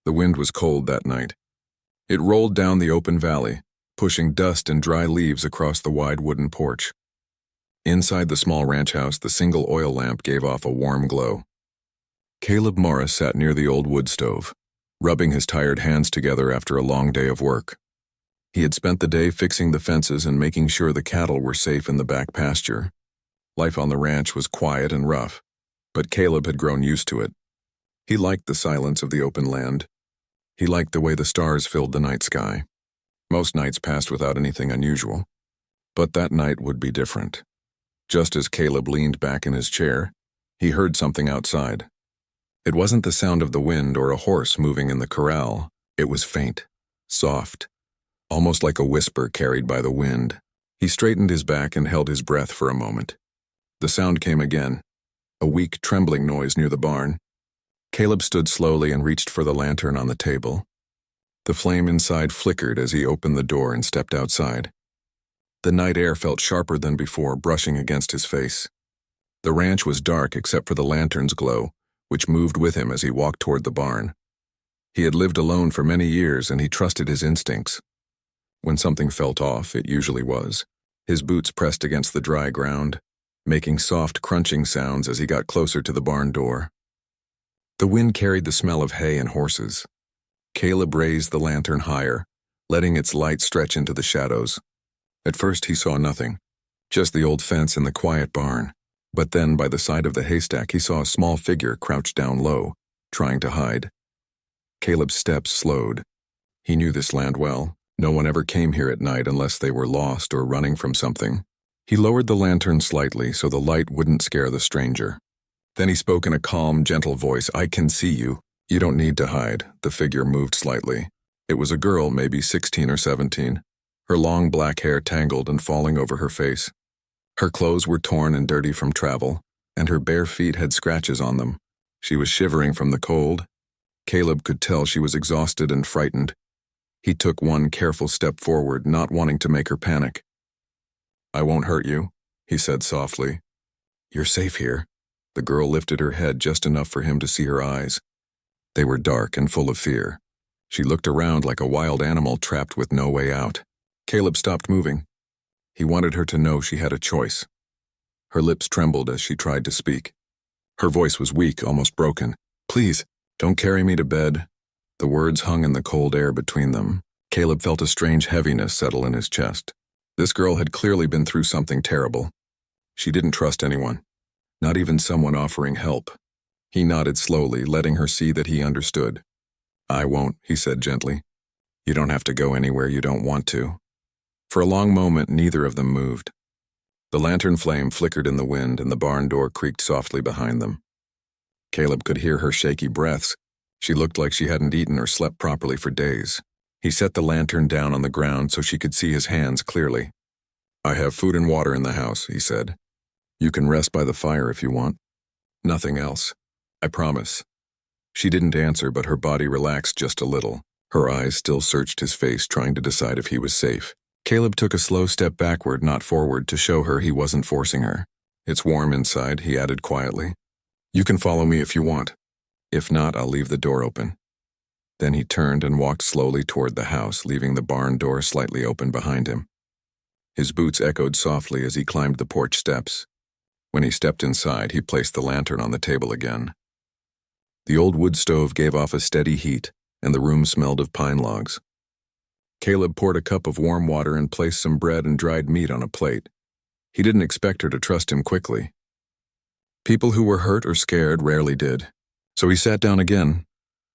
The wind was cold that night. It rolled down the open valley, pushing dust and dry leaves across the wide wooden porch. Inside the small ranch house, the single oil lamp gave off a warm glow. Caleb Morris sat near the old wood stove, rubbing his tired hands together after a long day of work. He had spent the day fixing the fences and making sure the cattle were safe in the back pasture. Life on the ranch was quiet and rough, but Caleb had grown used to it. He liked the silence of the open land. He liked the way the stars filled the night sky. Most nights passed without anything unusual, but that night would be different. Just as Caleb leaned back in his chair, he heard something outside. It wasn't the sound of the wind or a horse moving in the corral. It was faint, soft, almost like a whisper carried by the wind. He straightened his back and held his breath for a moment. The sound came again, a weak, trembling noise near the barn. Caleb stood slowly and reached for the lantern on the table. The flame inside flickered as he opened the door and stepped outside. The night air felt sharper than before, brushing against his face. The ranch was dark except for the lantern's glow, which moved with him as he walked toward the barn. He had lived alone for many years and he trusted his instincts. When something felt off, it usually was. His boots pressed against the dry ground, making soft, crunching sounds as he got closer to the barn door. The wind carried the smell of hay and horses. Caleb raised the lantern higher, letting its light stretch into the shadows. At first he saw nothing, just the old fence and the quiet barn. But then, by the side of the haystack, he saw a small figure crouched down low, trying to hide. Caleb's steps slowed. He knew this land well. No one ever came here at night unless they were lost or running from something. He lowered the lantern slightly so the light wouldn't scare the stranger. Then he spoke in a calm, gentle voice. "I can see you. You don't need to hide." The figure moved slightly. It was a girl, maybe 16 or 17. Her long black hair tangled and falling over her face. Her clothes were torn and dirty from travel, and her bare feet had scratches on them. She was shivering from the cold. Caleb could tell she was exhausted and frightened. He took one careful step forward, not wanting to make her panic. "I won't hurt you," he said softly. "You're safe here." The girl lifted her head just enough for him to see her eyes. They were dark and full of fear. She looked around like a wild animal trapped with no way out. Caleb stopped moving. He wanted her to know she had a choice. Her lips trembled as she tried to speak. Her voice was weak, almost broken. "Please, don't carry me to bed." The words hung in the cold air between them. Caleb felt a strange heaviness settle in his chest. This girl had clearly been through something terrible. She didn't trust anyone, not even someone offering help. He nodded slowly, letting her see that he understood. "I won't," he said gently. "You don't have to go anywhere you don't want to." For a long moment, neither of them moved. The lantern flame flickered in the wind and the barn door creaked softly behind them. Caleb could hear her shaky breaths. She looked like she hadn't eaten or slept properly for days. He set the lantern down on the ground so she could see his hands clearly. "I have food and water in the house," he said. "You can rest by the fire if you want. Nothing else. I promise." She didn't answer, but her body relaxed just a little. Her eyes still searched his face, trying to decide if he was safe. Caleb took a slow step backward, not forward, to show her he wasn't forcing her. "It's warm inside," he added quietly. "You can follow me if you want. If not, I'll leave the door open." Then he turned and walked slowly toward the house, leaving the barn door slightly open behind him. His boots echoed softly as he climbed the porch steps. When he stepped inside, he placed the lantern on the table again. The old wood stove gave off a steady heat, and the room smelled of pine logs. Caleb poured a cup of warm water and placed some bread and dried meat on a plate. He didn't expect her to trust him quickly. People who were hurt or scared rarely did. So he sat down again,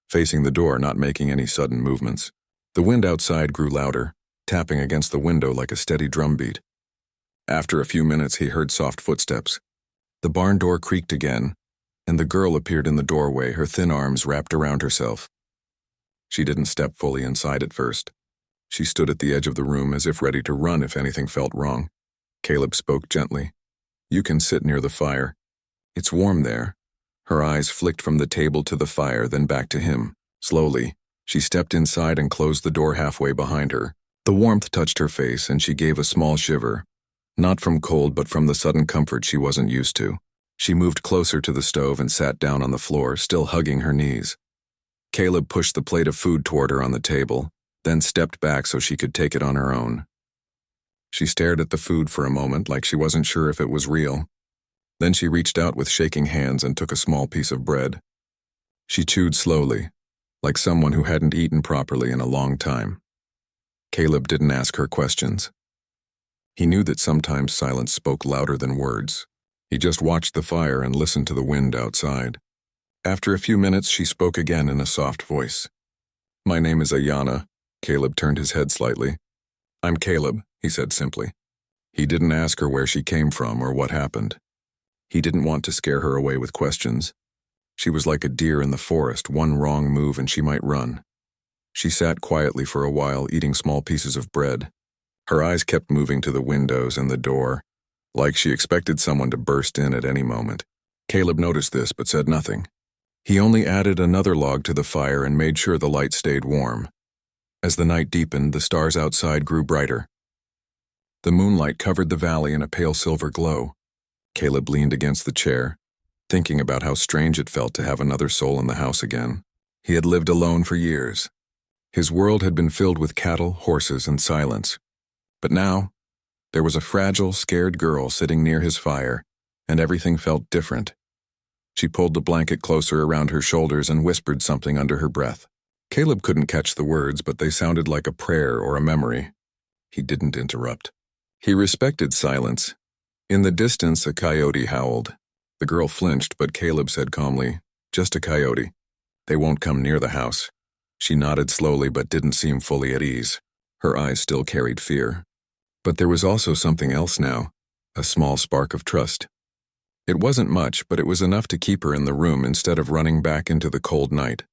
facing the door, not making any sudden movements. The wind outside grew louder, tapping against the window like a steady drumbeat. After a few minutes, he heard soft footsteps. The barn door creaked again, and the girl appeared in the doorway, her thin arms wrapped around herself. She didn't step fully inside at first. She stood at the edge of the room as if ready to run if anything felt wrong. Caleb spoke gently. "You can sit near the fire. It's warm there." Her eyes flicked from the table to the fire, then back to him. Slowly, she stepped inside and closed the door halfway behind her. The warmth touched her face, and she gave a small shiver. Not from cold, but from the sudden comfort she wasn't used to. She moved closer to the stove and sat down on the floor, still hugging her knees. Caleb pushed the plate of food toward her on the table, then stepped back so she could take it on her own. She stared at the food for a moment like she wasn't sure if it was real. Then she reached out with shaking hands and took a small piece of bread. She chewed slowly, like someone who hadn't eaten properly in a long time. Caleb didn't ask her questions. He knew that sometimes silence spoke louder than words. He just watched the fire and listened to the wind outside. After a few minutes, she spoke again in a soft voice. "My name is Ayana." Caleb turned his head slightly. "I'm Caleb," he said simply. He didn't ask her where she came from or what happened. He didn't want to scare her away with questions. She was like a deer in the forest, one wrong move and she might run. She sat quietly for a while, eating small pieces of bread. Her eyes kept moving to the windows and the door, like she expected someone to burst in at any moment. Caleb noticed this but said nothing. He only added another log to the fire and made sure the light stayed warm. As the night deepened, the stars outside grew brighter. The moonlight covered the valley in a pale silver glow. Caleb leaned against the chair, thinking about how strange it felt to have another soul in the house again. He had lived alone for years. His world had been filled with cattle, horses, and silence. But now, there was a fragile, scared girl sitting near his fire, and everything felt different. She pulled the blanket closer around her shoulders and whispered something under her breath. Caleb couldn't catch the words, but they sounded like a prayer or a memory. He didn't interrupt. He respected silence. In the distance, a coyote howled. The girl flinched, but Caleb said calmly, "Just a coyote. They won't come near the house." She nodded slowly but didn't seem fully at ease. Her eyes still carried fear. But there was also something else now, a small spark of trust. It wasn't much, but it was enough to keep her in the room instead of running back into the cold night.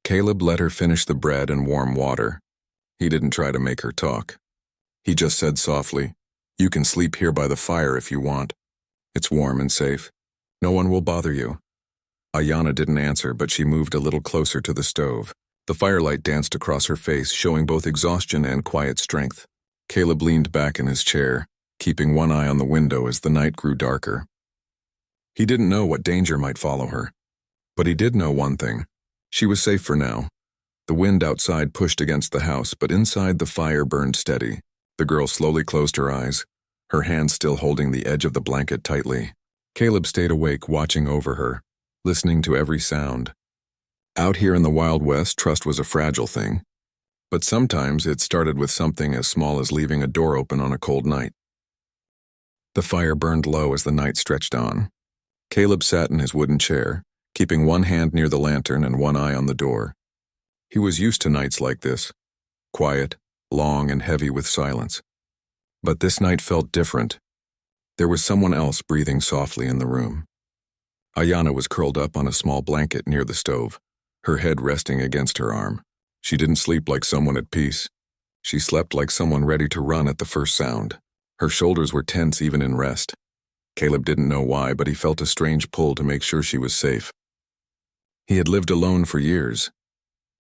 Caleb let her finish the bread and warm water. He didn't try to make her talk. He just said softly, "You can sleep here by the fire if you want. It's warm and safe. No one will bother you." Ayana didn't answer, but she moved a little closer to the stove. The firelight danced across her face, showing both exhaustion and quiet strength. Caleb leaned back in his chair, keeping one eye on the window as the night grew darker. He didn't know what danger might follow her, but he did know one thing. She was safe for now. The wind outside pushed against the house, but inside the fire burned steady. The girl slowly closed her eyes, her hands still holding the edge of the blanket tightly. Caleb stayed awake, watching over her, listening to every sound. Out here in the Wild West, trust was a fragile thing, but sometimes it started with something as small as leaving a door open on a cold night. The fire burned low as the night stretched on. Caleb sat in his wooden chair, keeping one hand near the lantern and one eye on the door. He was used to nights like this, quiet, long and heavy with silence. But this night felt different. There was someone else breathing softly in the room. Ayana was curled up on a small blanket near the stove, her head resting against her arm. She didn't sleep like someone at peace. She slept like someone ready to run at the first sound. Her shoulders were tense even in rest. Caleb didn't know why, but he felt a strange pull to make sure she was safe. He had lived alone for years,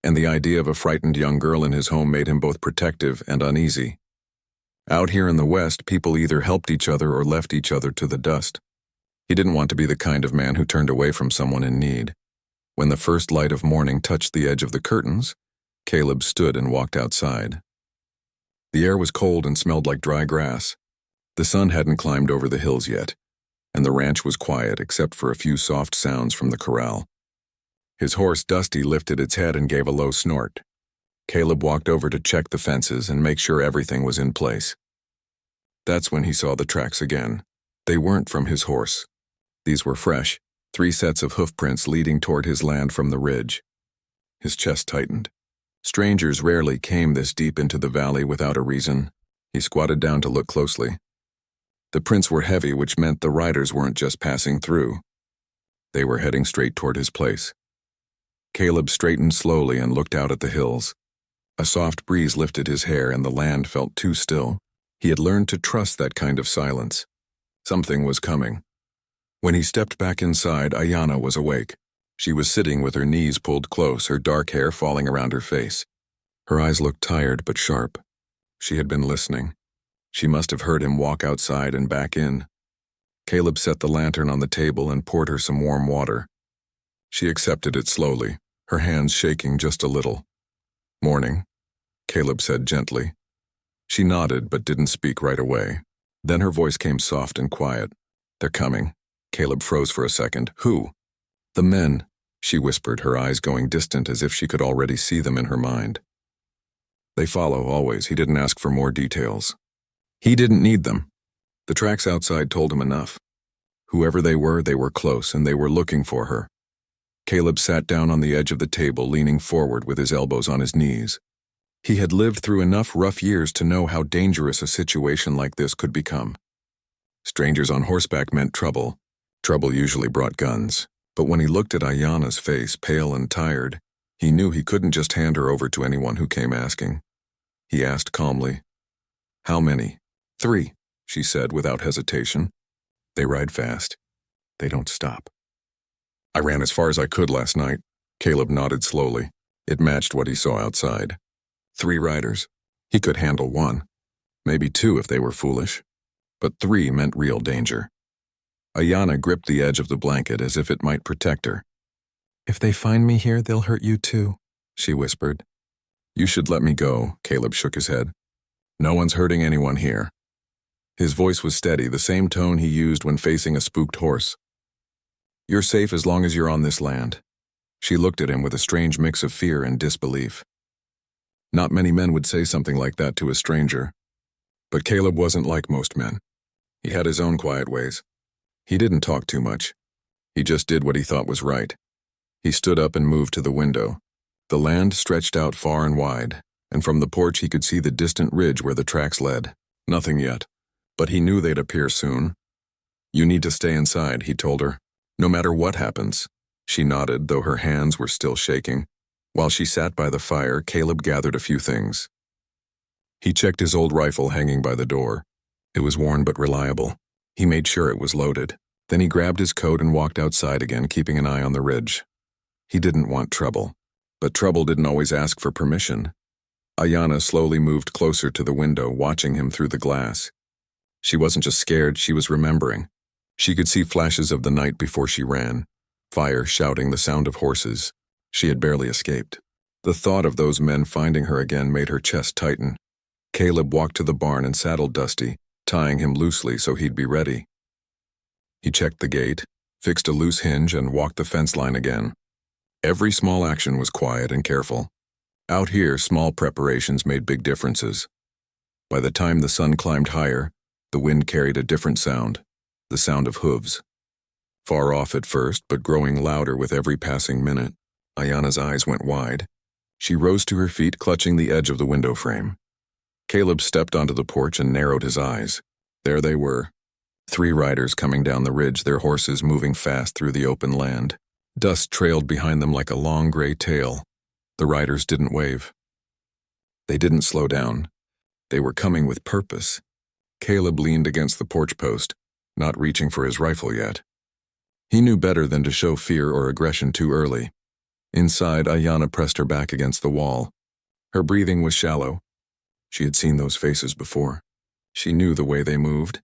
and the idea of a frightened young girl in his home made him both protective and uneasy. Out here in the West, people either helped each other or left each other to the dust. He didn't want to be the kind of man who turned away from someone in need. When the first light of morning touched the edge of the curtains, Caleb stood and walked outside. The air was cold and smelled like dry grass. The sun hadn't climbed over the hills yet, and the ranch was quiet except for a few soft sounds from the corral. His horse, Dusty, lifted its head and gave a low snort. Caleb walked over to check the fences and make sure everything was in place. That's when he saw the tracks again. They weren't from his horse. These were fresh, 3 sets of hoofprints leading toward his land from the ridge. His chest tightened. Strangers rarely came this deep into the valley without a reason. He squatted down to look closely. The prints were heavy, which meant the riders weren't just passing through. They were heading straight toward his place. Caleb straightened slowly and looked out at the hills. A soft breeze lifted his hair and the land felt too still. He had learned to trust that kind of silence. Something was coming. When he stepped back inside, Ayana was awake. She was sitting with her knees pulled close, her dark hair falling around her face. Her eyes looked tired but sharp. She had been listening. She must have heard him walk outside and back in. Caleb set the lantern on the table and poured her some warm water. She accepted it slowly, her hands shaking just a little. "Morning," Caleb said gently. She nodded but didn't speak right away. Then her voice came soft and quiet. "They're coming." Caleb froze for a second. "Who?" "The men," she whispered, her eyes going distant as if she could already see them in her mind. "They follow, always." He didn't ask for more details. He didn't need them. The tracks outside told him enough. Whoever they were close, and they were looking for her. Caleb sat down on the edge of the table, leaning forward with his elbows on his knees. He had lived through enough rough years to know how dangerous a situation like this could become. Strangers on horseback meant trouble. Trouble usually brought guns. But when he looked at Ayana's face, pale and tired, he knew he couldn't just hand her over to anyone who came asking. He asked calmly, "How many?" "3, she said without hesitation. "They ride fast. They don't stop." "I ran as far as I could last night." Caleb nodded slowly. It matched what he saw outside. 3 riders. He could handle 1. Maybe 2 if they were foolish. But 3 meant real danger. Ayana gripped the edge of the blanket as if it might protect her. "If they find me here, they'll hurt you too," she whispered. "You should let me go," Caleb shook his head. "No one's hurting anyone here." His voice was steady, the same tone he used when facing a spooked horse. "You're safe as long as you're on this land." She looked at him with a strange mix of fear and disbelief. Not many men would say something like that to a stranger. But Caleb wasn't like most men. He had his own quiet ways. He didn't talk too much. He just did what he thought was right. He stood up and moved to the window. The land stretched out far and wide, and from the porch he could see the distant ridge where the tracks led. Nothing yet, but he knew they'd appear soon. "You need to stay inside," he told her. "No matter what happens." She nodded, though her hands were still shaking. While she sat by the fire, Caleb gathered a few things. He checked his old rifle hanging by the door. It was worn but reliable. He made sure it was loaded. Then he grabbed his coat and walked outside again, keeping an eye on the ridge. He didn't want trouble. But trouble didn't always ask for permission. Ayana slowly moved closer to the window, watching him through the glass. She wasn't just scared, she was remembering. She could see flashes of the night before she ran. Fire, shouting, the sound of horses. She had barely escaped. The thought of those men finding her again made her chest tighten. Caleb walked to the barn and saddled Dusty, tying him loosely so he'd be ready. He checked the gate, fixed a loose hinge, and walked the fence line again. Every small action was quiet and careful. Out here, small preparations made big differences. By the time the sun climbed higher, the wind carried a different sound, the sound of hooves. Far off at first, but growing louder with every passing minute, Ayana's eyes went wide. She rose to her feet, clutching the edge of the window frame. Caleb stepped onto the porch and narrowed his eyes. There they were. 3 riders coming down the ridge, their horses moving fast through the open land. Dust trailed behind them like a long gray tail. The riders didn't wave. They didn't slow down. They were coming with purpose. Caleb leaned against the porch post, not reaching for his rifle yet. He knew better than to show fear or aggression too early. Inside, Ayana pressed her back against the wall. Her breathing was shallow. She had seen those faces before. She knew the way they moved.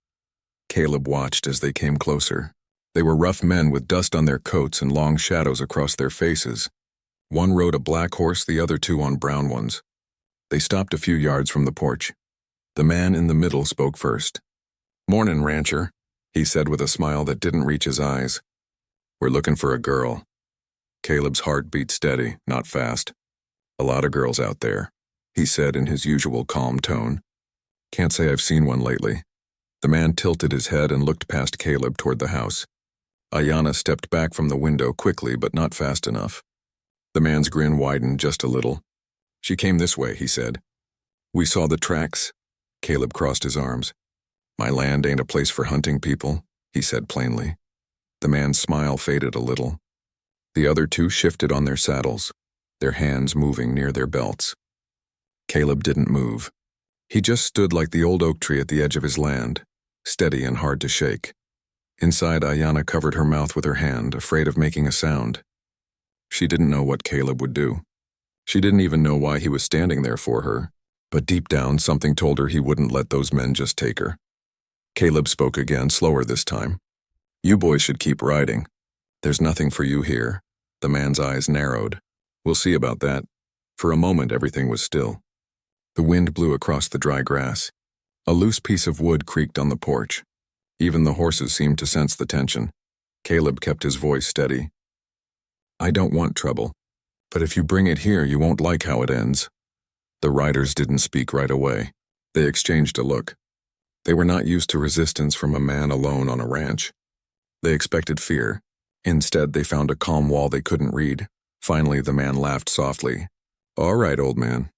Caleb watched as they came closer. They were rough men with dust on their coats and long shadows across their faces. One rode a black horse, the other 2 on brown ones. They stopped a few yards from the porch. The man in the middle spoke first. "Mornin', rancher," he said with a smile that didn't reach his eyes. "We're looking for a girl." Caleb's heart beat steady, not fast. "A lot of girls out there," he said in his usual calm tone. "Can't say I've seen one lately." The man tilted his head and looked past Caleb toward the house. Ayana stepped back from the window quickly, but not fast enough. The man's grin widened just a little. "She came this way," he said. "We saw the tracks." Caleb crossed his arms. "My land ain't a place for hunting people," he said plainly. The man's smile faded a little. The other 2 shifted on their saddles, their hands moving near their belts. Caleb didn't move. He just stood like the old oak tree at the edge of his land, steady and hard to shake. Inside, Ayana covered her mouth with her hand, afraid of making a sound. She didn't know what Caleb would do. She didn't even know why he was standing there for her, but deep down something told her he wouldn't let those men just take her. Caleb spoke again, slower this time. "You boys should keep riding. There's nothing for you here." The man's eyes narrowed. We'll see about that. For a moment, everything was still. The wind blew across the dry grass. A loose piece of wood creaked on the porch. Even the horses seemed to sense the tension. Caleb kept his voice steady. I don't want trouble, but if you bring it here, you won't like how it ends. The riders didn't speak right away. They exchanged a look. They were not used to resistance from a man alone on a ranch. They expected fear. Instead, they found a calm wall they couldn't read. Finally, the man laughed softly. All right, old man.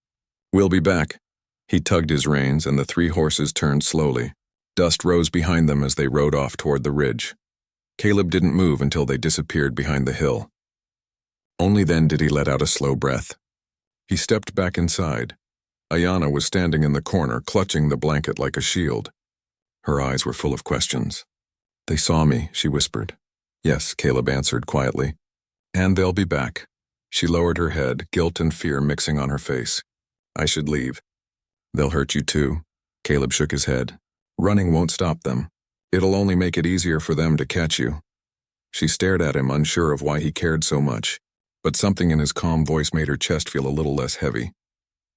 We'll be back. He tugged his reins, and the 3 horses turned slowly. Dust rose behind them as they rode off toward the ridge. Caleb didn't move until they disappeared behind the hill. Only then did he let out a slow breath. He stepped back inside. Ayanna was standing in the corner, clutching the blanket like a shield. Her eyes were full of questions. They saw me, she whispered. Yes, Caleb answered quietly. And they'll be back. She lowered her head, guilt and fear mixing on her face. I should leave. They'll hurt you too. Caleb shook his head. Running won't stop them. It'll only make it easier for them to catch you. She stared at him, unsure of why he cared so much, but something in his calm voice made her chest feel a little less heavy.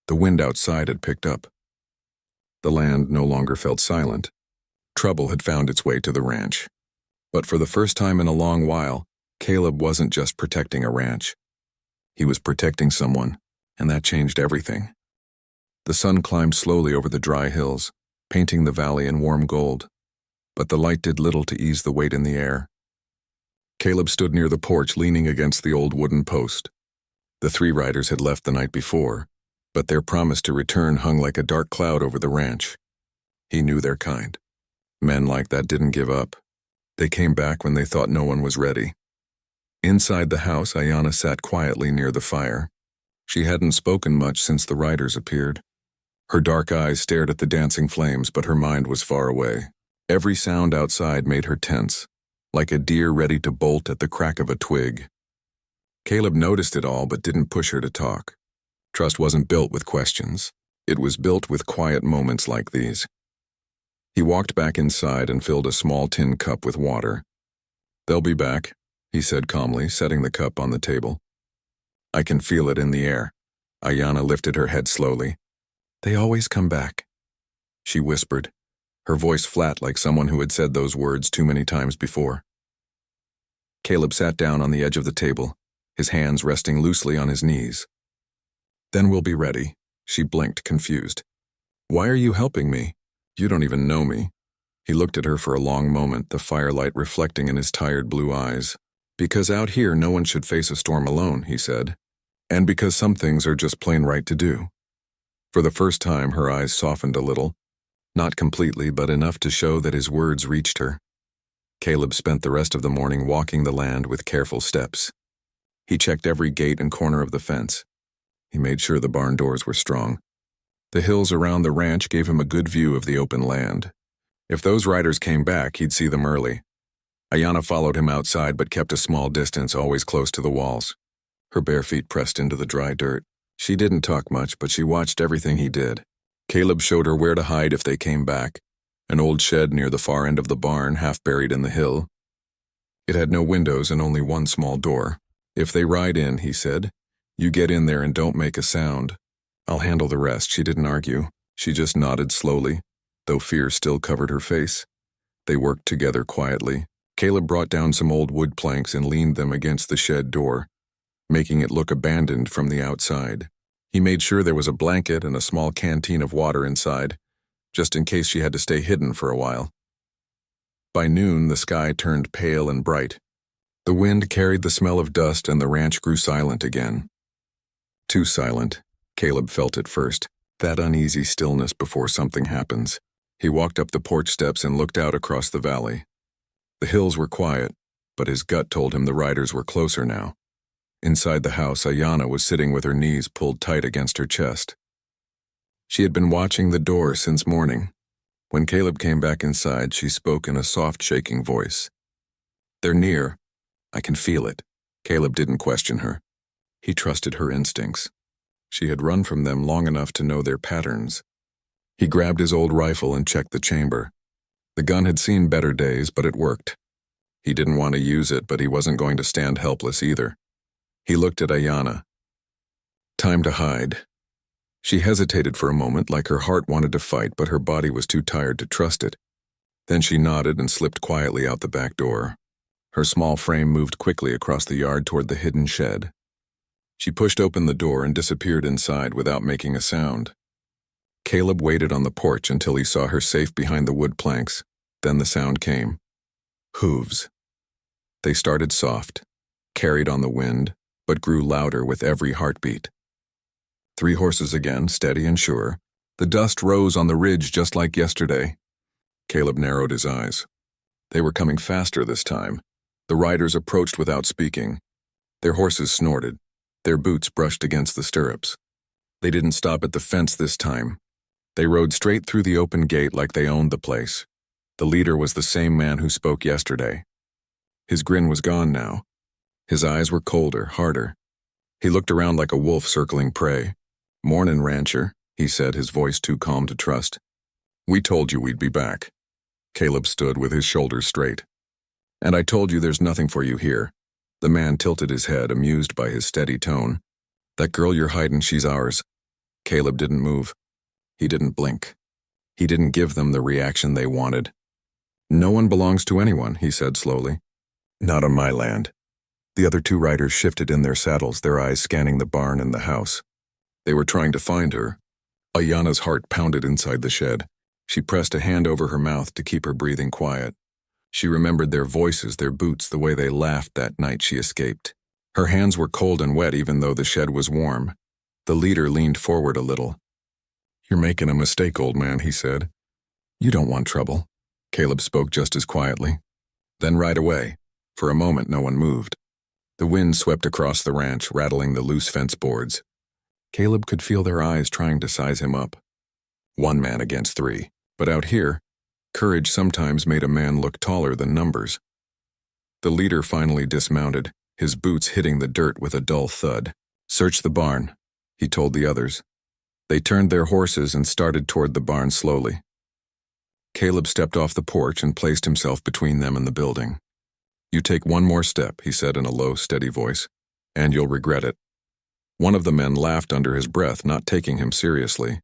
The wind outside had picked up. The land no longer felt silent. Trouble had found its way to the ranch. But for the first time in a long while, Caleb wasn't just protecting a ranch. He was protecting someone, and that changed everything. The sun climbed slowly over the dry hills, painting the valley in warm gold, but the light did little to ease the weight in the air. Caleb stood near the porch, leaning against the old wooden post. The 3 riders had left the night before, but their promise to return hung like a dark cloud over the ranch. He knew their kind. Men like that didn't give up. They came back when they thought no one was ready. Inside the house, Ayanna sat quietly near the fire. She hadn't spoken much since the riders appeared. Her dark eyes stared at the dancing flames, but her mind was far away. Every sound outside made her tense, like a deer ready to bolt at the crack of a twig. Caleb noticed it all but didn't push her to talk. Trust wasn't built with questions. It was built with quiet moments like these. He walked back inside and filled a small tin cup with water. They'll be back, he said calmly, setting the cup on the table. I can feel it in the air. Ayanna lifted her head slowly. They always come back, she whispered, her voice flat like someone who had said those words too many times before. Caleb sat down on the edge of the table, his hands resting loosely on his knees. Then we'll be ready, she blinked, confused. Why are you helping me? You don't even know me. He looked at her for a long moment, the firelight reflecting in his tired blue eyes. Because out here no one should face a storm alone, he said. And because some things are just plain right to do. For the first time, her eyes softened a little. Not completely, but enough to show that his words reached her. Caleb spent the rest of the morning walking the land with careful steps. He checked every gate and corner of the fence. He made sure the barn doors were strong. The hills around the ranch gave him a good view of the open land. If those riders came back, he'd see them early. Ayanna followed him outside but kept a small distance, always close to the walls. Her bare feet pressed into the dry dirt. She didn't talk much, but she watched everything he did. Caleb showed her where to hide if they came back, an old shed near the far end of the barn, half buried in the hill. It had no windows and only one small door. If they ride in, he said, you get in there and don't make a sound. I'll handle the rest. She didn't argue. She just nodded slowly, though fear still covered her face. They worked together quietly. Caleb brought down some old wood planks and leaned them against the shed door, making it look abandoned from the outside. He made sure there was a blanket and a small canteen of water inside, just in case she had to stay hidden for a while. By noon, the sky turned pale and bright. The wind carried the smell of dust and the ranch grew silent again. Too silent. Caleb felt it first, that uneasy stillness before something happens. He walked up the porch steps and looked out across the valley. The hills were quiet, but his gut told him the riders were closer now. Inside the house, Ayanna was sitting with her knees pulled tight against her chest. She had been watching the door since morning. When Caleb came back inside, she spoke in a soft, shaking voice. They're near. I can feel it. Caleb didn't question her. He trusted her instincts. She had run from them long enough to know their patterns. He grabbed his old rifle and checked the chamber. The gun had seen better days, but it worked. He didn't want to use it, but he wasn't going to stand helpless either. He looked at Ayanna. Time to hide. She hesitated for a moment, like her heart wanted to fight, but her body was too tired to trust it. Then she nodded and slipped quietly out the back door. Her small frame moved quickly across the yard toward the hidden shed. She pushed open the door and disappeared inside without making a sound. Caleb waited on the porch until he saw her safe behind the wood planks. Then the sound came. Hooves. They started soft, carried on the wind, but grew louder with every heartbeat. 3 horses again, steady and sure. The dust rose on the ridge just like yesterday. Caleb narrowed his eyes. They were coming faster this time. The riders approached without speaking. Their horses snorted. Their boots brushed against the stirrups. They didn't stop at the fence this time. They rode straight through the open gate like they owned the place. The leader was the same man who spoke yesterday. His grin was gone now. His eyes were colder, harder. He looked around like a wolf circling prey. "Mornin', rancher," he said, his voice too calm to trust. "We told you we'd be back." Caleb stood with his shoulders straight. "And I told you there's nothing for you here." The man tilted his head, amused by his steady tone. "That girl you're hiding, she's ours." Caleb didn't move. He didn't blink. He didn't give them the reaction they wanted. "No one belongs to anyone," he said slowly. "Not on my land." The other 2 riders shifted in their saddles, their eyes scanning the barn and the house. They were trying to find her. Ayanna's heart pounded inside the shed. She pressed a hand over her mouth to keep her breathing quiet. She remembered their voices, their boots, the way they laughed that night she escaped. Her hands were cold and wet even though the shed was warm. The leader leaned forward a little. "You're making a mistake, old man," he said. "You don't want trouble." Caleb spoke just as quietly. Then right away, for a moment no one moved. The wind swept across the ranch, rattling the loose fence boards. Caleb could feel their eyes trying to size him up. 1 man against 3. But out here, courage sometimes made a man look taller than numbers. The leader finally dismounted, his boots hitting the dirt with a dull thud. "Search the barn," he told the others. They turned their horses and started toward the barn slowly. Caleb stepped off the porch and placed himself between them and the building. "You take 1 more step," he said in a low, steady voice, "and you'll regret it." One of the men laughed under his breath, not taking him seriously.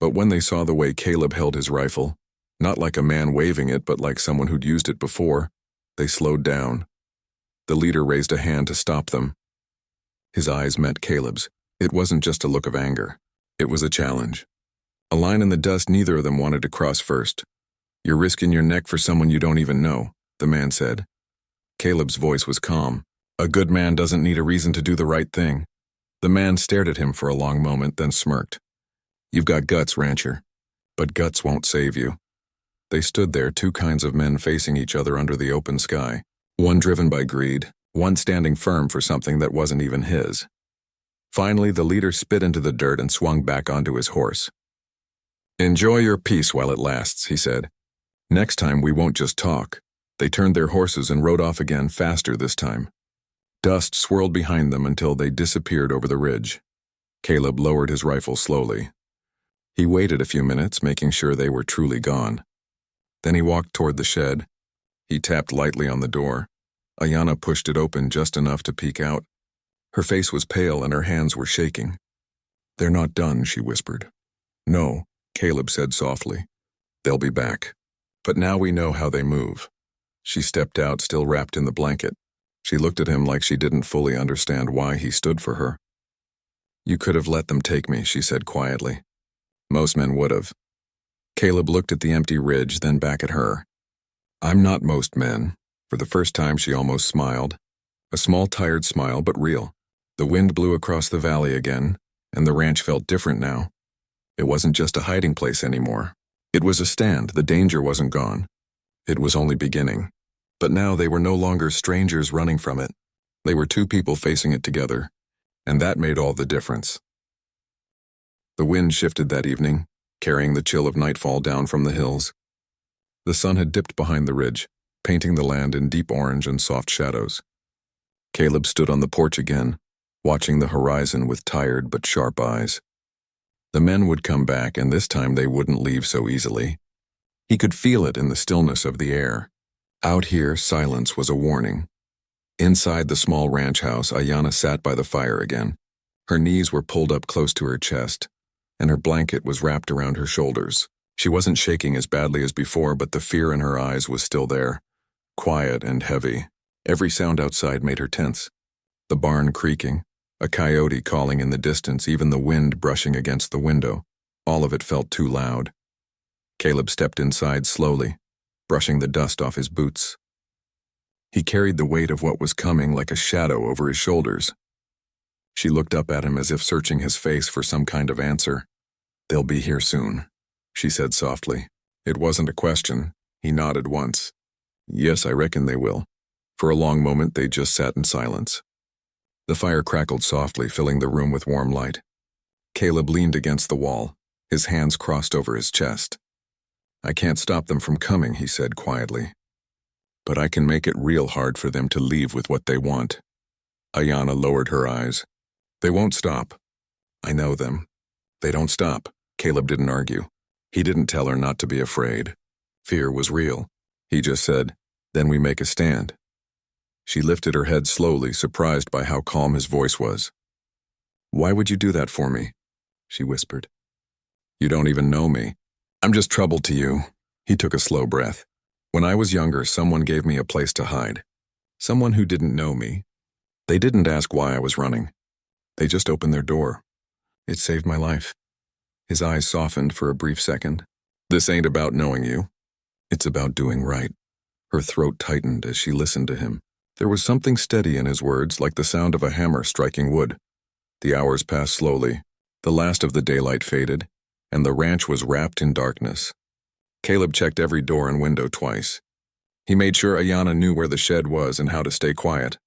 But when they saw the way Caleb held his rifle, not like a man waving it, but like someone who'd used it before, they slowed down. The leader raised a hand to stop them. His eyes met Caleb's. It wasn't just a look of anger. It was a challenge. A line in the dust neither of them wanted to cross first. "You're risking your neck for someone you don't even know," the man said. Caleb's voice was calm. "A good man doesn't need a reason to do the right thing." The man stared at him for a long moment, then smirked. "You've got guts, rancher, but guts won't save you." They stood there, 2 kinds of men facing each other under the open sky, one driven by greed, one standing firm for something that wasn't even his. Finally, the leader spit into the dirt and swung back onto his horse. "Enjoy your peace while it lasts," he said. "Next time we won't just talk." They turned their horses and rode off again, faster this time. Dust swirled behind them until they disappeared over the ridge. Caleb lowered his rifle slowly. He waited a few minutes, making sure they were truly gone. Then he walked toward the shed. He tapped lightly on the door. Ayanna pushed it open just enough to peek out. Her face was pale and her hands were shaking. "They're not done," she whispered. "No," Caleb said softly. "They'll be back. But now we know how they move." She stepped out, still wrapped in the blanket. She looked at him like she didn't fully understand why he stood for her. "You could have let them take me," she said quietly. "Most men would have." Caleb looked at the empty ridge, then back at her. "I'm not most men." For the first time she almost smiled. A small, tired smile, but real. The wind blew across the valley again, and the ranch felt different now. It wasn't just a hiding place anymore. It was a stand. The danger wasn't gone. It was only beginning. But now they were no longer strangers running from it. They were 2 people facing it together, and that made all the difference. The wind shifted that evening, carrying the chill of nightfall down from the hills. The sun had dipped behind the ridge, painting the land in deep orange and soft shadows. Caleb stood on the porch again, watching the horizon with tired but sharp eyes. The men would come back, and this time they wouldn't leave so easily. He could feel it in the stillness of the air. Out here, silence was a warning. Inside the small ranch house, Ayanna sat by the fire again. Her knees were pulled up close to her chest, and her blanket was wrapped around her shoulders. She wasn't shaking as badly as before, but the fear in her eyes was still there, quiet and heavy. Every sound outside made her tense. The barn creaking, a coyote calling in the distance, even the wind brushing against the window. All of it felt too loud. Caleb stepped inside slowly, brushing the dust off his boots. He carried the weight of what was coming like a shadow over his shoulders. She looked up at him as if searching his face for some kind of answer. "They'll be here soon," she said softly. It wasn't a question. He nodded once. "Yes, I reckon they will." For a long moment, they just sat in silence. The fire crackled softly, filling the room with warm light. Caleb leaned against the wall, his hands crossed over his chest. "I can't stop them from coming," he said quietly. "But I can make it real hard for them to leave with what they want." Ayanna lowered her eyes. "They won't stop. I know them. They don't stop." Caleb didn't argue. He didn't tell her not to be afraid. Fear was real. He just said, "Then we make a stand." She lifted her head slowly, surprised by how calm his voice was. "Why would you do that for me?" she whispered. "You don't even know me. I'm just trouble to you." He took a slow breath. "When I was younger, someone gave me a place to hide. Someone who didn't know me. They didn't ask why I was running. They just opened their door. It saved my life." His eyes softened for a brief second. "This ain't about knowing you. It's about doing right." Her throat tightened as she listened to him. There was something steady in his words, like the sound of a hammer striking wood. The hours passed slowly. The last of the daylight faded, and the ranch was wrapped in darkness. Caleb checked every door and window twice. He made sure Ayanna knew where the shed was and how to stay quiet.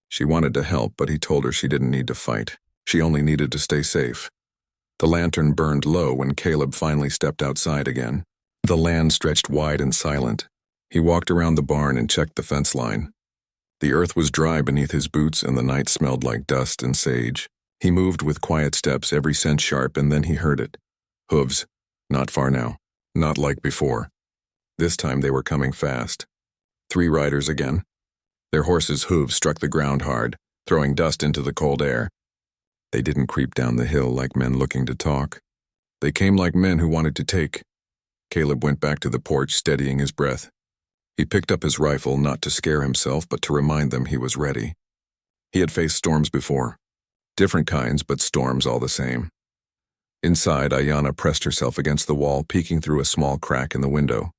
She wanted to help, but he told her she didn't need to fight. She only needed to stay safe. The lantern burned low when Caleb finally stepped outside again. The land stretched wide and silent. He walked around the barn and checked the fence line. The earth was dry beneath his boots and the night smelled like dust and sage. He moved with quiet steps, every sense sharp, and then he heard it. Hooves. Not far now. Not like before. This time they were coming fast. 3 riders again. Their horses' hooves struck the ground hard, throwing dust into the cold air. They didn't creep down the hill like men looking to talk. They came like men who wanted to take. Caleb went back to the porch, steadying his breath. He picked up his rifle, not to scare himself, but to remind them he was ready. He had faced storms before. Different kinds, but storms all the same. Inside, Ayanna pressed herself against the wall, peeking through a small crack in the window.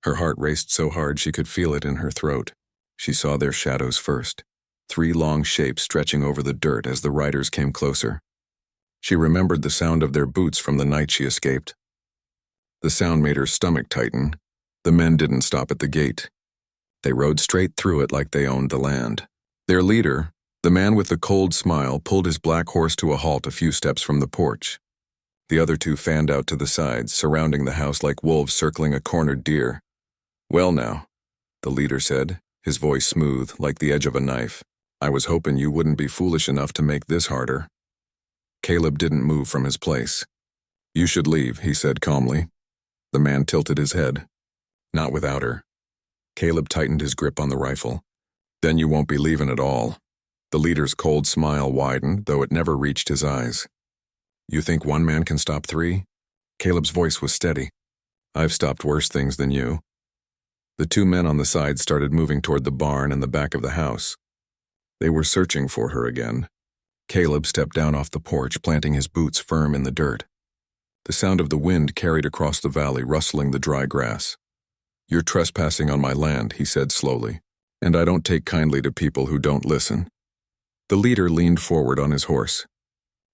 Her heart raced so hard she could feel it in her throat. She saw their shadows first, 3 long shapes stretching over the dirt as the riders came closer. She remembered the sound of their boots from the night she escaped. The sound made her stomach tighten. The men didn't stop at the gate. They rode straight through it like they owned the land. Their leader, the man with the cold smile, pulled his black horse to a halt a few steps from the porch. The other 2 fanned out to the sides, surrounding the house like wolves circling a cornered deer. "Well now," the leader said, his voice smooth, like the edge of a knife. "I was hoping you wouldn't be foolish enough to make this harder." Caleb didn't move from his place. "You should leave," he said calmly. The man tilted his head. "Not without her." Caleb tightened his grip on the rifle. "Then you won't be leaving at all." The leader's cold smile widened, though it never reached his eyes. "You think one man can stop 3? Caleb's voice was steady. "I've stopped worse things than you." The 2 men on the side started moving toward the barn and the back of the house. They were searching for her again. Caleb stepped down off the porch, planting his boots firm in the dirt. The sound of the wind carried across the valley, rustling the dry grass. "You're trespassing on my land," he said slowly, "and I don't take kindly to people who don't listen." The leader leaned forward on his horse.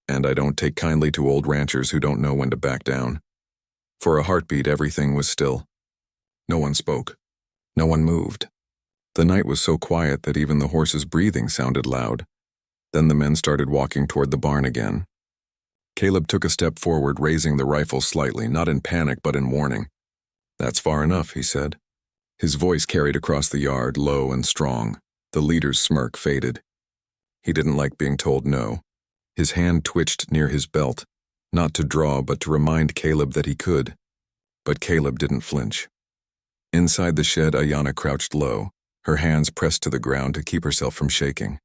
"And I don't take kindly to old ranchers who don't know when to back down." For a heartbeat, everything was still. No one spoke. No one moved. The night was so quiet that even the horse's breathing sounded loud. Then the men started walking toward the barn again. Caleb took a step forward, raising the rifle slightly, not in panic but in warning. "That's far enough," he said. His voice carried across the yard, low and strong. The leader's smirk faded. He didn't like being told no. His hand twitched near his belt, not to draw but to remind Caleb that he could. But Caleb didn't flinch. Inside the shed, Ayanna crouched low, her hands pressed to the ground to keep herself from shaking.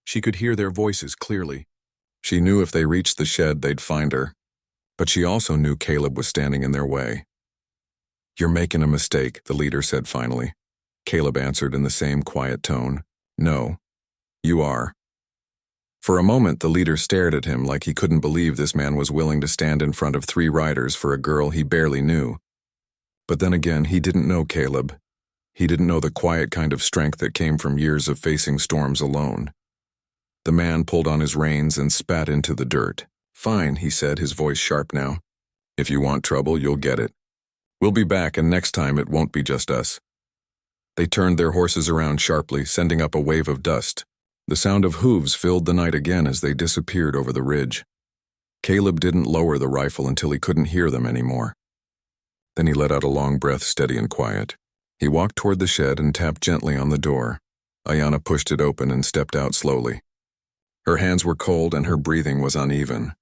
She could hear their voices clearly, She knew if they reached the shed, they'd find her. But she also knew Caleb was standing in their way. "You're making a mistake," the leader said finally. Caleb answered in the same quiet tone. "No, you are." For a moment, the leader stared at him like he couldn't believe this man was willing to stand in front of 3 riders for a girl he barely knew. But then again, he didn't know Caleb. He didn't know the quiet kind of strength that came from years of facing storms alone. The man pulled on his reins and spat into the dirt. "Fine," he said, his voice sharp now. "If you want trouble, you'll get it. We'll be back, and next time it won't be just us." They turned their horses around sharply, sending up a wave of dust. The sound of hooves filled the night again as they disappeared over the ridge. Caleb didn't lower the rifle until he couldn't hear them anymore. Then he let out a long breath, steady and quiet. He walked toward the shed and tapped gently on the door. Ayanna pushed it open and stepped out slowly. Her hands were cold and her breathing was uneven.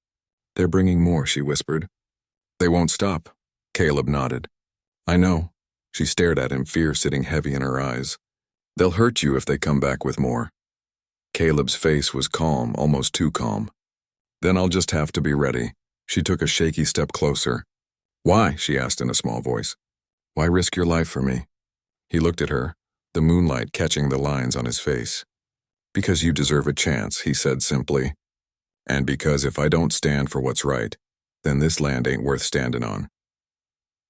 "They're bringing more," she whispered. "They won't stop." Caleb nodded. "I know." She stared at him, fear sitting heavy in her eyes. "They'll hurt you if they come back with more." Caleb's face was calm, almost too calm. "Then I'll just have to be ready." She took a shaky step closer. "Why?" she asked in a small voice. "Why risk your life for me?" He looked at her, the moonlight catching the lines on his face. "Because you deserve a chance," he said simply. "And because if I don't stand for what's right, then this land ain't worth standing on."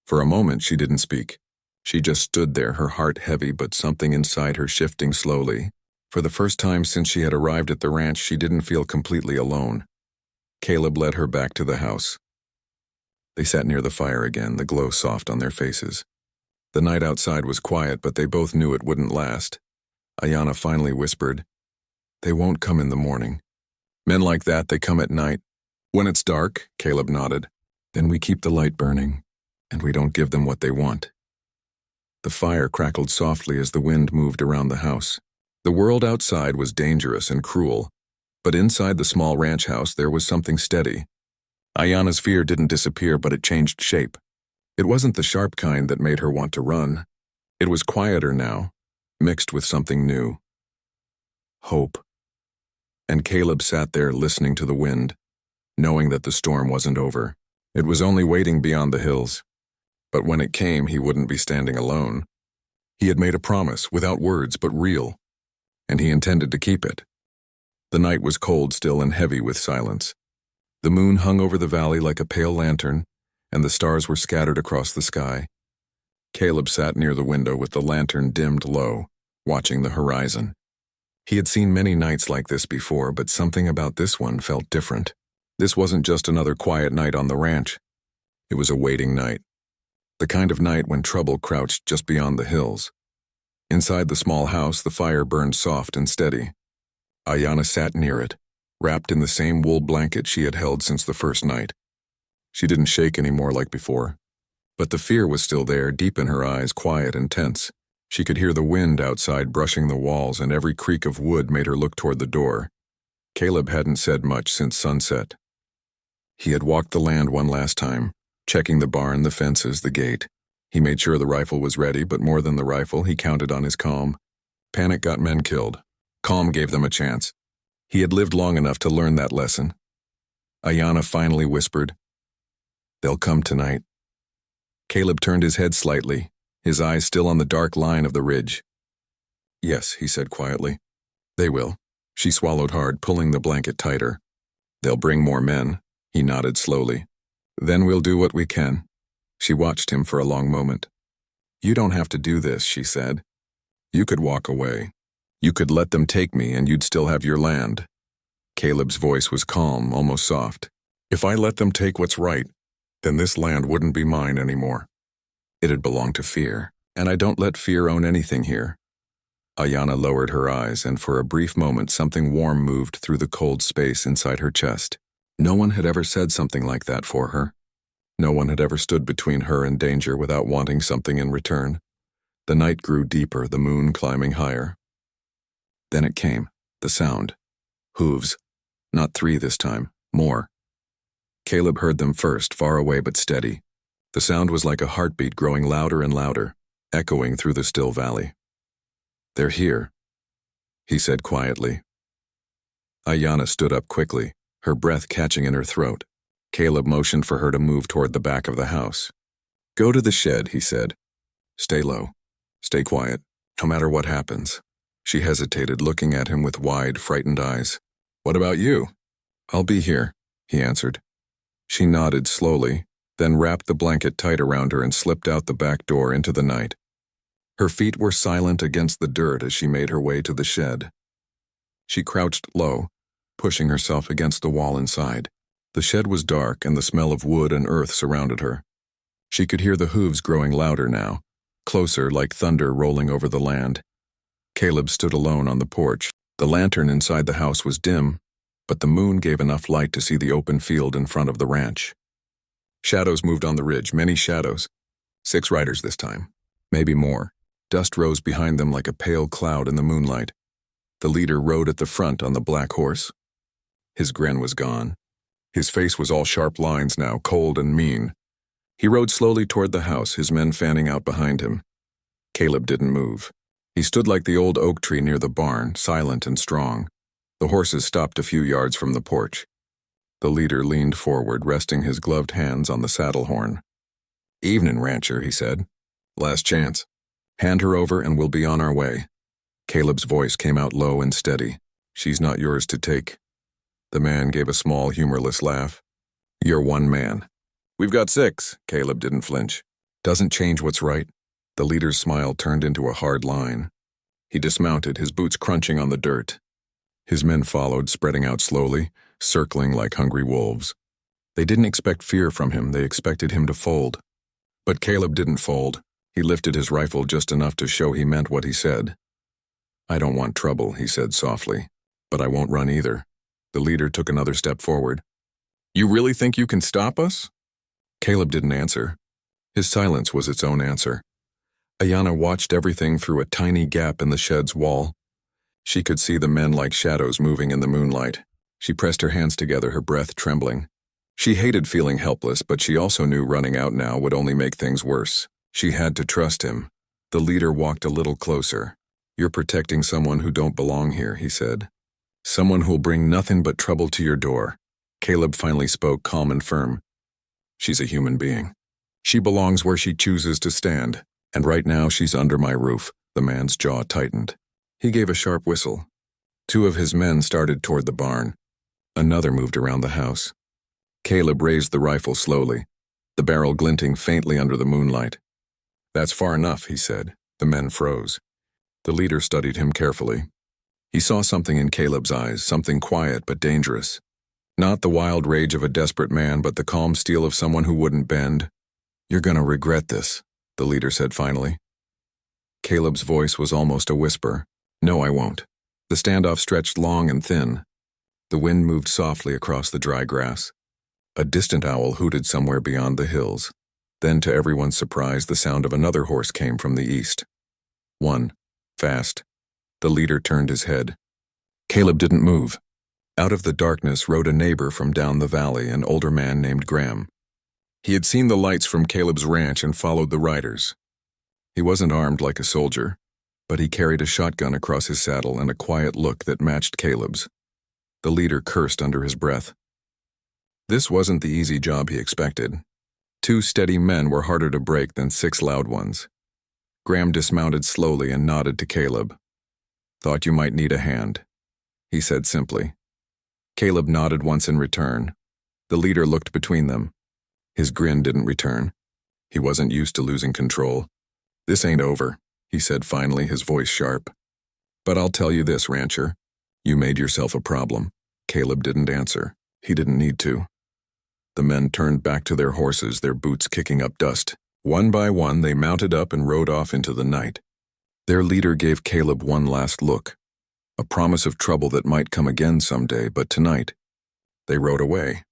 For a moment she didn't speak. She just stood there, her heart heavy but something inside her shifting slowly. For the first time since she had arrived at the ranch, she didn't feel completely alone. Caleb led her back to the house. They sat near the fire again, the glow soft on their faces. The night outside was quiet, but they both knew it wouldn't last. Ayanna finally whispered, "They won't come in the morning. Men like that, they come at night." "When it's dark," Caleb nodded. "Then we keep the light burning, and we don't give them what they want." The fire crackled softly as the wind moved around the house. The world outside was dangerous and cruel, but inside the small ranch house there was something steady. Ayanna's fear didn't disappear, but it changed shape. It wasn't the sharp kind that made her want to run. It was quieter now, mixed with something new. Hope. And Caleb sat there listening to the wind, knowing that the storm wasn't over. It was only waiting beyond the hills. But when it came, he wouldn't be standing alone. He had made a promise, without words, but real, and he intended to keep it. The night was cold still and heavy with silence. The moon hung over the valley like a pale lantern, and the stars were scattered across the sky. Caleb sat near the window with the lantern dimmed low, watching the horizon. He had seen many nights like this before, but something about this one felt different. This wasn't just another quiet night on the ranch. It was a waiting night. The kind of night when trouble crouched just beyond the hills. Inside the small house, the fire burned soft and steady. Ayanna sat near it, wrapped in the same wool blanket she had held since the first night. She didn't shake anymore like before, but the fear was still there, deep in her eyes, quiet and tense. She could hear the wind outside brushing the walls, and every creak of wood made her look toward the door. Caleb hadn't said much since sunset. He had walked the land one last time, checking the barn, the fences, the gate. He made sure the rifle was ready, but more than the rifle, he counted on his calm. Panic got men killed. Calm gave them a chance. He had lived long enough to learn that lesson. Ayanna finally whispered, "They'll come tonight." Caleb turned his head slightly, his eyes still on the dark line of the ridge. "Yes," he said quietly. "They will." She swallowed hard, pulling the blanket tighter. "They'll bring more men." He nodded slowly. "Then we'll do what we can." She watched him for a long moment. "You don't have to do this," she said. "You could walk away. You could let them take me and you'd still have your land." Caleb's voice was calm, almost soft. "If I let them take what's right, then this land wouldn't be mine anymore. It had belonged to fear, and I don't let fear own anything here." Ayanna lowered her eyes, and for a brief moment something warm moved through the cold space inside her chest. No one had ever said something like that for her. No one had ever stood between her and danger without wanting something in return. The night grew deeper, the moon climbing higher. Then it came, the sound. Hooves. Not 3 this time, more. Caleb heard them first, far away but steady. The sound was like a heartbeat growing louder and louder, echoing through the still valley. "They're here," he said quietly. Ayanna stood up quickly, her breath catching in her throat. Caleb motioned for her to move toward the back of the house. "Go to the shed," he said. "Stay low. Stay quiet, no matter what happens." She hesitated, looking at him with wide, frightened eyes. "What about you?" "I'll be here," he answered. She nodded slowly, then wrapped the blanket tight around her and slipped out the back door into the night. Her feet were silent against the dirt as she made her way to the shed. She crouched low, pushing herself against the wall inside. The shed was dark and the smell of wood and earth surrounded her. She could hear the hooves growing louder now, closer like thunder rolling over the land. Caleb stood alone on the porch. The lantern inside the house was dim, but the moon gave enough light to see the open field in front of the ranch. Shadows moved on the ridge, many shadows. 6 riders this time, maybe more. Dust rose behind them like a pale cloud in the moonlight. The leader rode at the front on the black horse. His grin was gone. His face was all sharp lines now, cold and mean. He rode slowly toward the house, his men fanning out behind him. Caleb didn't move. He stood like the old oak tree near the barn, silent and strong. The horses stopped a few yards from the porch. The leader leaned forward, resting his gloved hands on the saddle horn. "Evening, rancher," he said. "Last chance. Hand her over and we'll be on our way." Caleb's voice came out low and steady. "She's not yours to take." The man gave a small, humorless laugh. "You're one man." "We've got 6. Caleb didn't flinch. "Doesn't change what's right." The leader's smile turned into a hard line. He dismounted, his boots crunching on the dirt. His men followed, spreading out slowly, circling like hungry wolves. They didn't expect fear from him, they expected him to fold. But Caleb didn't fold. He lifted his rifle just enough to show he meant what he said. "I don't want trouble," he said softly, "but I won't run either." The leader took another step forward. "You really think you can stop us?" Caleb didn't answer. His silence was its own answer. Ayanna watched everything through a tiny gap in the shed's wall. She could see the men like shadows moving in the moonlight. She pressed her hands together, her breath trembling. She hated feeling helpless, but she also knew running out now would only make things worse. She had to trust him. The leader walked a little closer. "You're protecting someone who don't belong here," he said. "Someone who'll bring nothing but trouble to your door." Caleb finally spoke, calm and firm. "She's a human being. She belongs where she chooses to stand, and right now she's under my roof." The man's jaw tightened. He gave a sharp whistle. 2 of his men started toward the barn. Another moved around the house. Caleb raised the rifle slowly, the barrel glinting faintly under the moonlight. "That's far enough," he said. The men froze. The leader studied him carefully. He saw something in Caleb's eyes, something quiet but dangerous. Not the wild rage of a desperate man, but the calm steel of someone who wouldn't bend. "You're gonna regret this," the leader said finally. Caleb's voice was almost a whisper. "No, I won't." The standoff stretched long and thin. The wind moved softly across the dry grass. A distant owl hooted somewhere beyond the hills. Then, to everyone's surprise, the sound of another horse came from the east. One. Fast. The leader turned his head. Caleb didn't move. Out of the darkness rode a neighbor from down the valley, an older man named Graham. He had seen the lights from Caleb's ranch and followed the riders. He wasn't armed like a soldier, but he carried a shotgun across his saddle and a quiet look that matched Caleb's. The leader cursed under his breath. This wasn't the easy job he expected. 2 steady men were harder to break than 6 loud ones. Graham dismounted slowly and nodded to Caleb. "Thought you might need a hand," he said simply. Caleb nodded once in return. The leader looked between them. His grin didn't return. He wasn't used to losing control. "This ain't over," he said finally, his voice sharp. "But I'll tell you this, rancher. You made yourself a problem." Caleb didn't answer. He didn't need to. The men turned back to their horses, their boots kicking up dust. One by one, they mounted up and rode off into the night. Their leader gave Caleb one last look, a promise of trouble that might come again someday, but tonight, they rode away.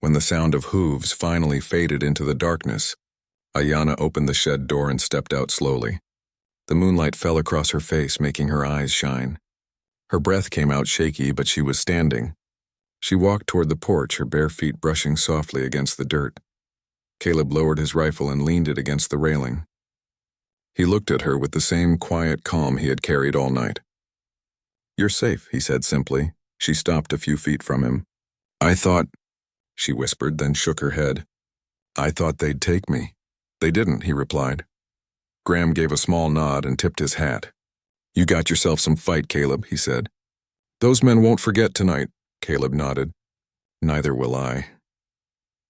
When the sound of hooves finally faded into the darkness, Ayanna opened the shed door and stepped out slowly. The moonlight fell across her face, making her eyes shine. Her breath came out shaky, but she was standing. She walked toward the porch, her bare feet brushing softly against the dirt. Caleb lowered his rifle and leaned it against the railing. He looked at her with the same quiet calm he had carried all night. "You're safe," he said simply. She stopped a few feet from him. I thought, she whispered, then shook her head. I thought they'd take me. They didn't, he replied. Graham gave a small nod and tipped his hat. You got yourself some fight, Caleb, he said. Those men won't forget tonight, Caleb nodded. Neither will I.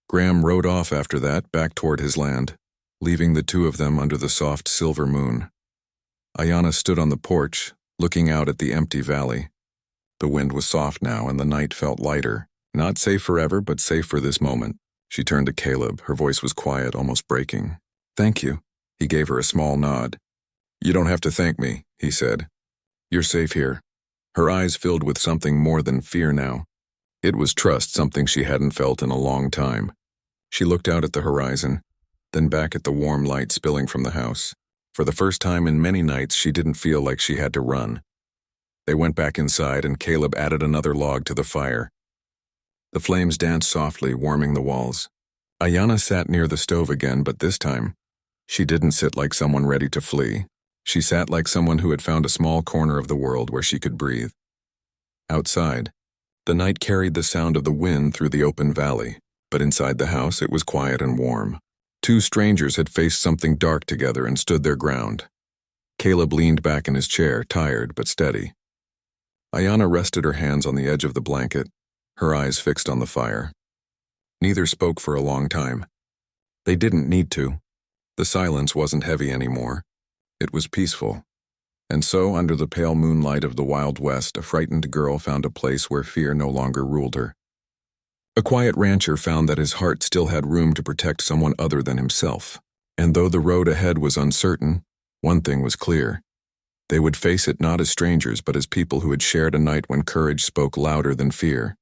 Graham rode off after that, back toward his land, leaving the two of them under the soft silver moon. Ayanna stood on the porch, looking out at the empty valley. The wind was soft now and the night felt lighter. Not safe forever, but safe for this moment. She turned to Caleb. Her voice was quiet, almost breaking. Thank you. He gave her a small nod. You don't have to thank me, he said. You're safe here. Her eyes filled with something more than fear now. It was trust, something she hadn't felt in a long time. She looked out at the horizon, then back at the warm light spilling from the house. For the first time in many nights, she didn't feel like she had to run. They went back inside and Caleb added another log to the fire. The flames danced softly, warming the walls. Ayanna sat near the stove again, but this time, she didn't sit like someone ready to flee. She sat like someone who had found a small corner of the world where she could breathe. Outside, the night carried the sound of the wind through the open valley, but inside the house it was quiet and warm. Two strangers had faced something dark together and stood their ground. Caleb leaned back in his chair, tired but steady. Ayanna rested her hands on the edge of the blanket, her eyes fixed on the fire. Neither spoke for a long time. They didn't need to. The silence wasn't heavy anymore. It was peaceful. And so, under the pale moonlight of the Wild West, a frightened girl found a place where fear no longer ruled her. A quiet rancher found that his heart still had room to protect someone other than himself. And though the road ahead was uncertain, one thing was clear. They would face it not as strangers, but as people who had shared a night when courage spoke louder than fear.